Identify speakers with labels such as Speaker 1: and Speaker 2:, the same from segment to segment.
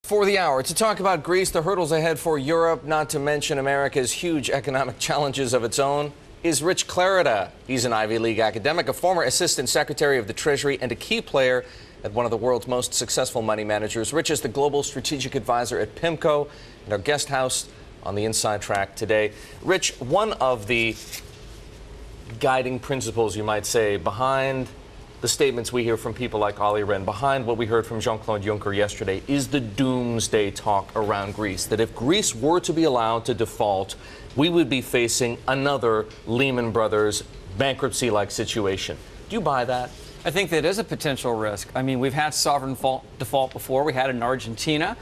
Speaker 1: For the hour, to talk about Greece, the hurdles ahead for Europe, not to mention America's huge economic challenges of its own, is Rich Clarida. He's an Ivy League academic, a former assistant secretary of the Treasury, and a key player at one of the world's most successful money managers. Rich is the global strategic advisor at PIMCO and our guest house on the InsideTrack today. Rich, one of the guiding principles, you might say, behind the statements we hear from people like Olli Rehn, behind what we heard from Jean-Claude Juncker yesterday, is the doomsday talk around Greece, that if Greece were to be allowed to default, we would be facing another Lehman Brothers bankruptcy-like situation. Do you buy that?
Speaker 2: I think that is a potential risk. I mean, we've had sovereign default before. We had it in Argentina.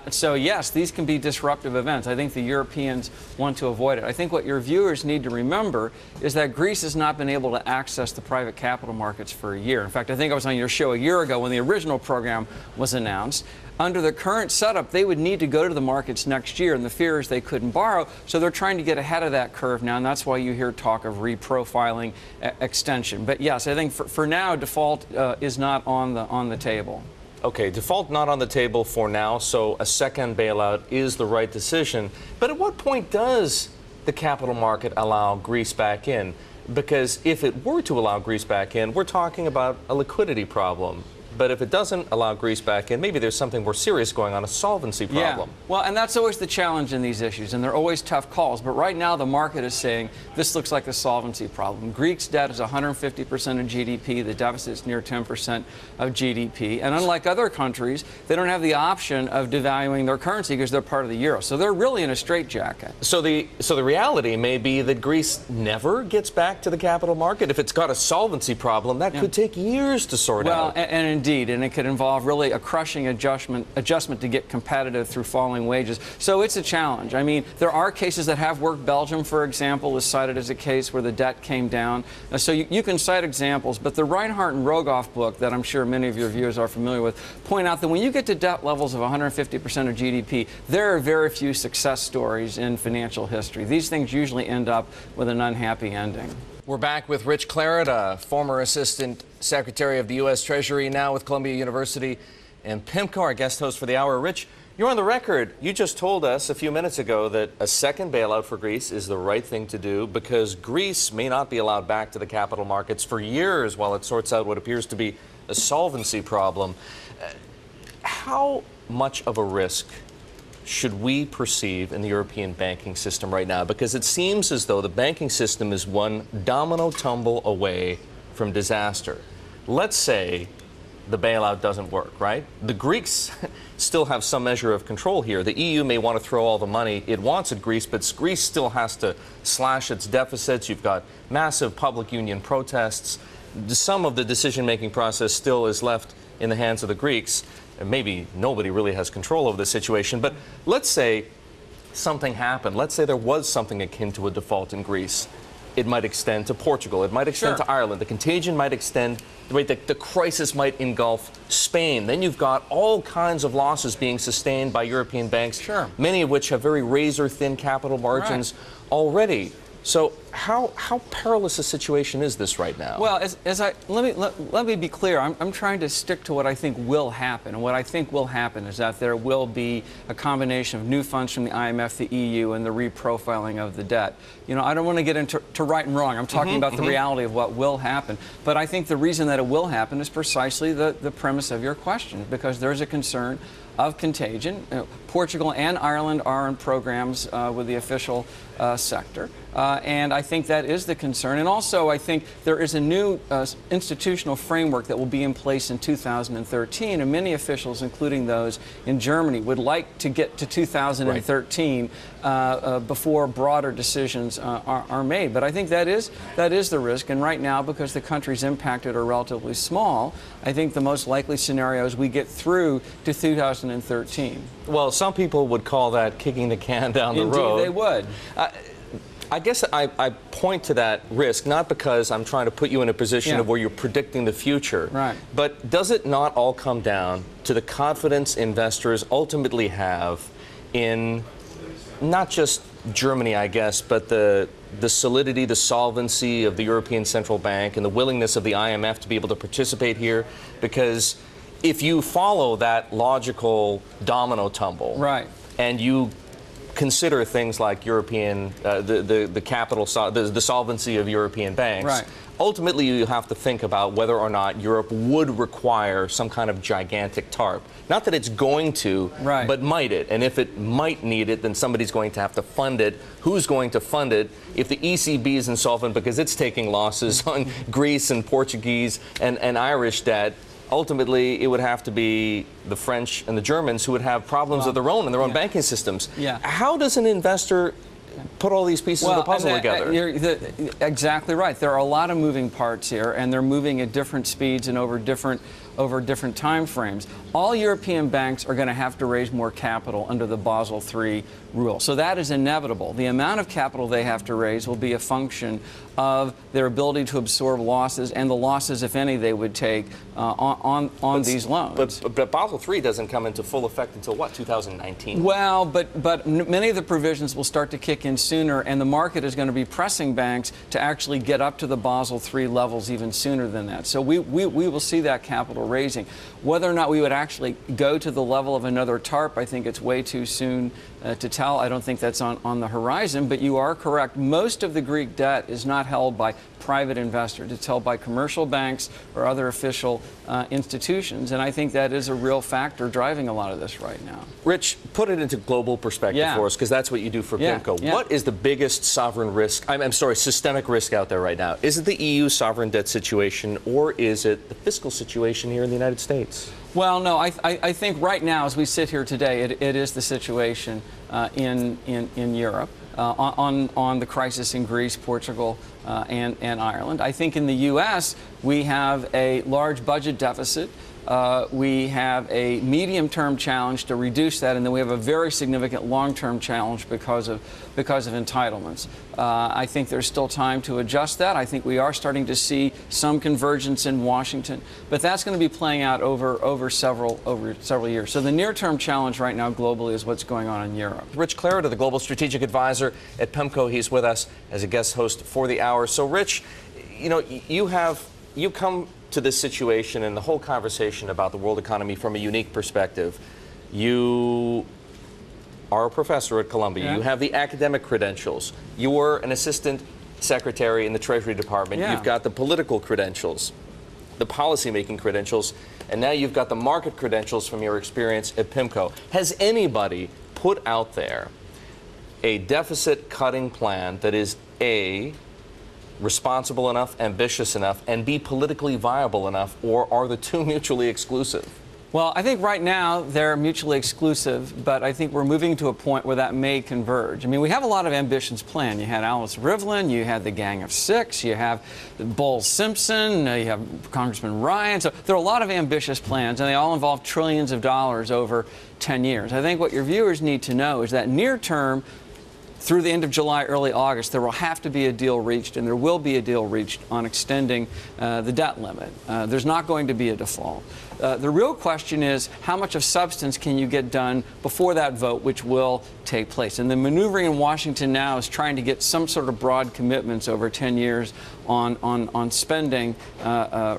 Speaker 2: So, yes, these can be disruptive events. I think the Europeans want to avoid it. I think what your viewers need to remember is that Greece has not been able to access the private capital markets for a year. In fact, I think I was on your show a year ago when the original program was announced. Under the current setup, they would need to go to the markets next year, and the fear is they couldn't borrow. So they're trying to get ahead of that curve now, and that's why you hear talk of reprofiling extension. But, yes, I think for now, default is not on the table.
Speaker 1: Okay, default not on the table for now, so a second bailout is the right decision. But at what point does the capital market allow Greece back in? Because if it were to allow Greece back in, we're talking about a liquidity problem. But if it doesn't allow Greece back in, maybe there's something more serious going on, a solvency problem.
Speaker 2: Yeah. Well, and that's always the challenge in these issues, and they're always tough calls. But right now, the market is saying this looks like a solvency problem. Greece's debt is 150% of GDP. The deficit is near 10% of GDP. And unlike other countries, they don't have the option of devaluing their currency because they're part of the euro. So they're really in a straitjacket.
Speaker 1: So the reality may be that Greece never gets back to the capital market. If it's got a solvency problem, that could take years to sort out.
Speaker 2: Well, and indeed, and it could involve really a crushing adjustment to get competitive through falling wages. So it's a challenge. I mean, there are cases that have worked. Belgium, for example, is cited as a case where the debt came down. So you can cite examples, but the Reinhardt and Rogoff book that I'm sure many of your viewers are familiar with point out that when you get to debt levels of 150% of GDP, there are very few success stories in financial history. These things usually end up with an unhappy ending.
Speaker 1: We're back with Rich Clarida, former Assistant Secretary of the U.S. Treasury, now with Columbia University, and PIMCO, our guest host for the hour. Rich, you're on the record. You just told us a few minutes ago that a second bailout for Greece is the right thing to do because Greece may not be allowed back to the capital markets for years while it sorts out what appears to be a solvency problem. How much of a risk should we perceive in the European banking system right now? Because it seems as though the banking system is one domino tumble away from disaster. Let's say the bailout doesn't work, right? The Greeks still have some measure of control here. The EU may want to throw all the money it wants at Greece, but Greece still has to slash its deficits. You've got massive public union protests. Some of the decision-making process still is left in the hands of the Greeks. And maybe nobody really has control over the situation, but let's say something happened. Let's say there was something akin to a default in Greece. It might extend to Portugal. It might extend to Ireland. The contagion might extend, the crisis might engulf Spain. Then you've got all kinds of losses being sustained by European banks, many of which have very razor-thin capital margins already. So how perilous a situation is this right now?
Speaker 2: Well, let me be clear. I'm trying to stick to what I think will happen. And what I think will happen is that there will be a combination of new funds from the IMF, the EU, and the reprofiling of the debt. You know, I don't want to get into right and wrong. I'm talking about the reality of what will happen. But I think the reason that it will happen is precisely the premise of your question, because there's a concern of contagion. Portugal and Ireland are in programs with the official sector. And I think that is the concern. And also, I think there is a new institutional framework that will be in place in 2013. And many officials, including those in Germany, would like to get to 2013 before broader decisions are made. But I think that is the risk. And right now, because the countries impacted are relatively small, I think the most likely scenario is we get through to 2013.
Speaker 1: Well, some people would call that kicking the can down the road.
Speaker 2: Indeed, they would.
Speaker 1: I guess I point to that risk, not because I'm trying to put you in a position of where you're predicting the future, but does it not all come down to the confidence investors ultimately have in not just Germany, I guess, but the solidity, the solvency of the European Central Bank and the willingness of the IMF to be able to participate here? Because if you follow that logical domino tumble,
Speaker 2: right,
Speaker 1: and you consider things like European, the capital, the solvency of European banks,
Speaker 2: right,
Speaker 1: ultimately you have to think about whether or not Europe would require some kind of gigantic TARP. Not that it's going to,
Speaker 2: right,
Speaker 1: but might it? And if it might need it, then somebody's going to have to fund it. Who's going to fund it? If the ECB is insolvent because it's taking losses on Greece and Portuguese and Irish debt, ultimately, it would have to be the French and the Germans who would have problems of their own in their own banking systems.
Speaker 2: Yeah.
Speaker 1: How does an investor put all these pieces of the puzzle together?
Speaker 2: You're exactly right. There are a lot of moving parts here, and they're moving at different speeds and over different time frames. All European banks are going to have to raise more capital under the Basel III rule. So that is inevitable. The amount of capital they have to raise will be a function of their ability to absorb losses and the losses, if any, they would take on these loans.
Speaker 1: But Basel III doesn't come into full effect until what, 2019?
Speaker 2: Well, but many of the provisions will start to kick in sooner, and the market is going to be pressing banks to actually get up to the Basel III levels even sooner than that. So we will see that capital raising. Whether or not we would actually go to the level of another TARP, I think it's way too soon to tell. I don't think that's on the horizon, but you are correct. Most of the Greek debt is not held by private investors. It's held by commercial banks or other official institutions, and I think that is a real factor driving a lot of this right now.
Speaker 1: Rich, put it into global perspective for us, because that's what you do for PIMCO.
Speaker 2: Yeah.
Speaker 1: What is the biggest sovereign risk, I'm sorry, systemic risk out there right now? Is it the EU sovereign debt situation, or is it the fiscal situation here in the United States?
Speaker 2: Well, no, I think right now, as we sit here today, it is the situation in Europe on the crisis in Greece, Portugal, and Ireland. I think in the U.S. we have a large budget deficit. We have a medium-term challenge to reduce that, and then we have a very significant long-term challenge because of entitlements. I think there's still time to adjust that. I think we are starting to see some convergence in Washington, but that's going to be playing out over several years. So the near-term challenge right now globally is what's going on in Europe.
Speaker 1: Rich Clarida, the Global Strategic Advisor at PIMCO, he's with us as a guest host for the hour. So, Rich, you know, you come to this situation and the whole conversation about the world economy from a unique perspective. You are a professor at Columbia.
Speaker 2: Yeah.
Speaker 1: You have the academic credentials. You were an assistant secretary in the Treasury Department.
Speaker 2: Yeah.
Speaker 1: You've got the political credentials, the policymaking credentials, and now you've got the market credentials from your experience at PIMCO. Has anybody put out there a deficit cutting plan that is A, responsible enough, ambitious enough, and be politically viable enough, or are the two mutually exclusive?
Speaker 2: Well, I think right now they're mutually exclusive, but I think we're moving to a point where that may converge. I mean, we have a lot of ambitions planned. You had Alice Rivlin, you had the Gang of Six, you have Bowles Simpson, you have Congressman Ryan. So there are a lot of ambitious plans, and they all involve trillions of dollars over 10 years. I think what your viewers need to know is that near term, through the end of July, early August, there will have to be a deal reached, and there will be a deal reached on extending the debt limit. There's not going to be a default. The real question is, how much of substance can you get done before that vote, which will take place? And the maneuvering in Washington now is trying to get some sort of broad commitments over 10 years on spending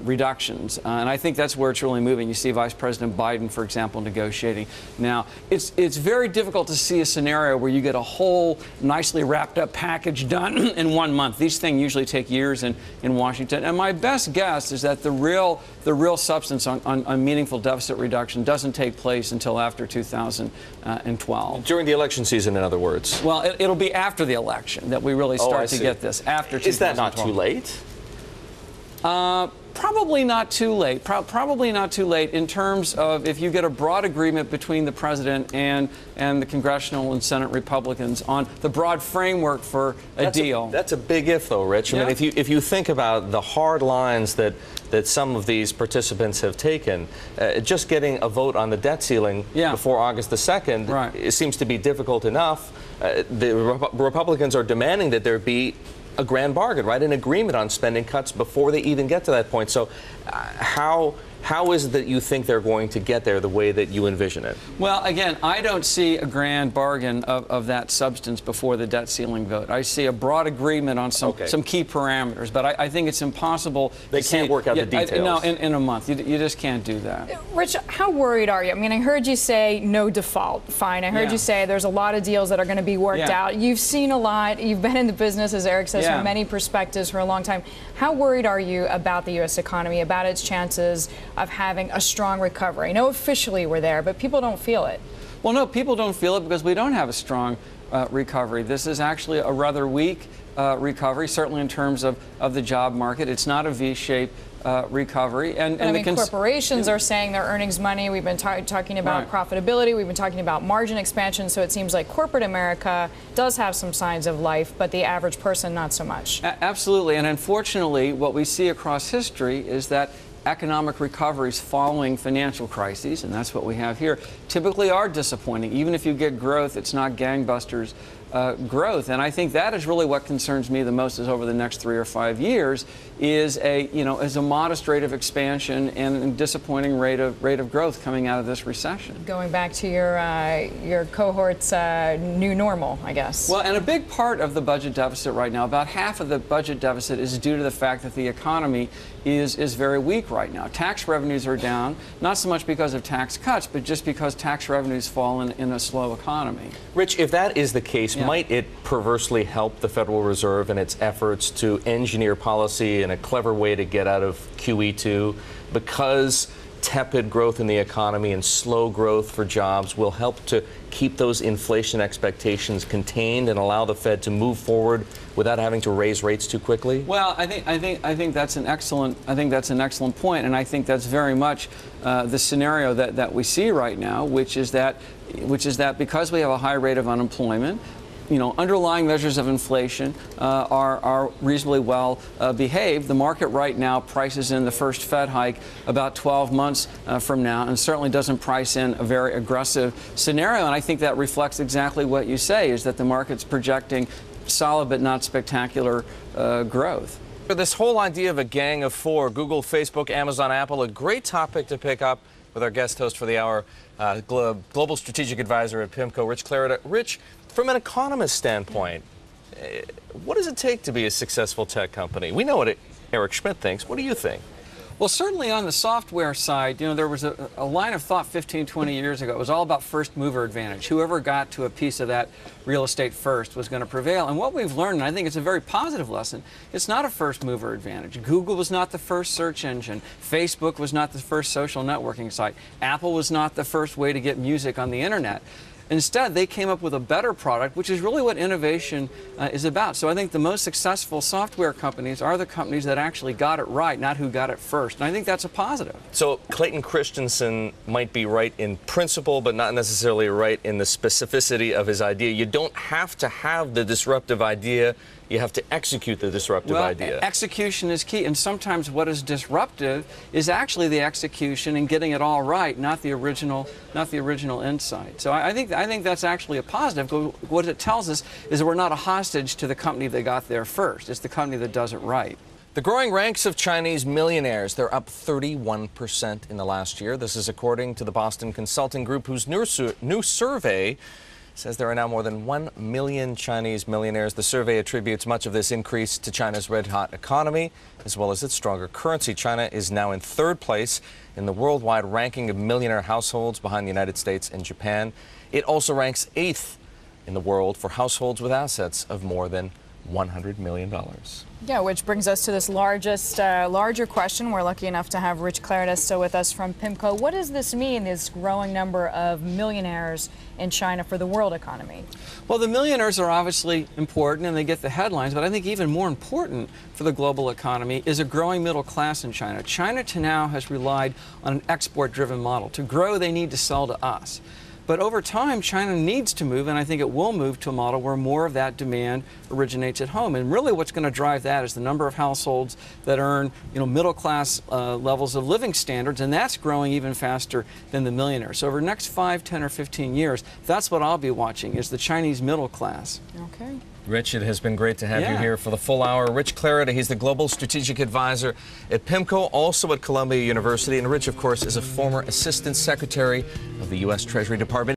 Speaker 2: reductions. And I think that's where it's really moving. You see Vice President Biden, for example, negotiating. Now, it's very difficult to see a scenario where you get a whole nicely wrapped up package done in 1 month. These things usually take years in Washington. And my best guess is that the real substance on meaningful deficit reduction doesn't take place until after 2012.
Speaker 1: During the election season, in other words.
Speaker 2: Well, it'll be after the election that we really start to get this. After 2012.
Speaker 1: Is that not too late?
Speaker 2: Probably not too late. Probably not too late in terms of if you get a broad agreement between the president and the congressional and Senate Republicans on the broad framework for a deal.
Speaker 1: That's a big if, though, Rich.
Speaker 2: Yeah.
Speaker 1: I mean, if you think about the hard lines that some of these participants have taken, just getting a vote on the debt ceiling before August the 2nd it seems to be difficult enough. The Republicans are demanding that there be a grand bargain, right? An agreement on spending cuts before they even get to that point. So how How is it that you think they're going to get there the way that you envision it?
Speaker 2: Well, again, I don't see a grand bargain of that substance before the debt ceiling vote. I see a broad agreement on some key parameters, but I think it's impossible.
Speaker 1: They can't work out the details.
Speaker 2: No, in a month. You just can't do that.
Speaker 3: Rich, how worried are you? I mean, I heard you say no default. Fine. I heard you say there's a lot of deals that are going to be worked out. You've seen a lot. You've been in the business, as Erik says, from many perspectives for a long time. How worried are you about the U.S. economy, about its chances of having a strong recovery? I know officially we're there, but people don't feel it.
Speaker 2: Well, no, people don't feel it because we don't have a strong recovery. This is actually a rather weak recovery, certainly in terms of the job market. It's not a V-shaped recovery. And
Speaker 3: I mean, corporations are saying they're earning money. We've been talking about profitability. We've been talking about margin expansion. So it seems like corporate America does have some signs of life, but the average person, not so much.
Speaker 2: Absolutely. And unfortunately, what we see across history is that economic recoveries following financial crises, and that's what we have here, typically are disappointing. Even if you get growth, it's not gangbusters growth. And I think that is really what concerns me the most is over the next 3 or 5 years is a modest rate of expansion and a disappointing rate of growth coming out of this recession.
Speaker 3: Going back to your cohort's new normal, I guess.
Speaker 2: Well, and a big part of the budget deficit right now, about half of the budget deficit is due to the fact that the economy is very weak right now. Tax revenues are down, not so much because of tax cuts, but just because tax revenues fall in a slow economy.
Speaker 1: Rich, if that is the case, might it perversely help the Federal Reserve in its efforts to engineer policy in a clever way to get out of QE2 because tepid growth in the economy and slow growth for jobs will help to keep those inflation expectations contained and allow the Fed to move forward without having to raise rates too quickly?
Speaker 2: Well, I think that's an excellent point, and I think that's very much the scenario that we see right now, which is that because we have a high rate of unemployment, underlying measures of inflation are reasonably well behaved. The market right now prices in the first Fed hike about 12 months from now, and certainly doesn't price in a very aggressive scenario. And I think that reflects exactly what you say, is that the market's projecting solid but not spectacular growth.
Speaker 1: This whole idea of a gang of four, Google, Facebook, Amazon, Apple, a great topic to pick up with our guest host for the hour, Global Strategic Advisor at PIMCO, Rich Clarida. Rich, from an economist standpoint, what does it take to be a successful tech company? We know what Eric Schmidt thinks. What do you think?
Speaker 2: Well, certainly on the software side, there was a line of thought 15, 20 years ago. It was all about first mover advantage. Whoever got to a piece of that real estate first was going to prevail. And what we've learned, and I think it's a very positive lesson, it's not a first mover advantage. Google was not the first search engine. Facebook was not the first social networking site. Apple was not the first way to get music on the internet. Instead, they came up with a better product, which is really what innovation is about. So I think the most successful software companies are the companies that actually got it right, not who got it first. And I think that's a positive.
Speaker 1: So Clayton Christensen might be right in principle, but not necessarily right in the specificity of his idea. You don't have to have the disruptive idea. You have to execute the disruptive idea.
Speaker 2: Execution is key, and sometimes what is disruptive is actually the execution and getting it all right, not the original insight. So I think that's actually a positive. What it tells us is that we're not a hostage to the company that got there first. It's the company that does it right.
Speaker 1: The growing ranks of Chinese millionaires, they're up 31% in the last year. This is according to the Boston Consulting Group, whose new survey says there are now more than 1 million Chinese millionaires. The survey attributes much of this increase to China's red-hot economy, as well as its stronger currency. China is now in third place in the worldwide ranking of millionaire households, behind the United States and Japan. It also ranks 8th in the world for households with assets of more than $100 million.
Speaker 3: Yeah, which brings us to this larger question. We're lucky enough to have Rich Clarida still with us from PIMCO. What does this mean, this growing number of millionaires in China, for the world economy?
Speaker 2: Well, the millionaires are obviously important and they get the headlines, but I think even more important for the global economy is a growing middle class in China. China to now has relied on an export-driven model. To grow, they need to sell to us. But over time, China needs to move, and I think it will move to a model where more of that demand originates at home. And really what's going to drive that is the number of households that earn, middle-class levels of living standards, and that's growing even faster than the millionaires. So over the next 5, 10, or 15 years, that's what I'll be watching, is the Chinese middle class.
Speaker 3: Okay.
Speaker 1: Rich, it has been great to have you here for the full hour. Rich Clarida, he's the Global Strategic Advisor at PIMCO, also at Columbia University. And Rich, of course, is a former Assistant Secretary of the U.S. Treasury Department.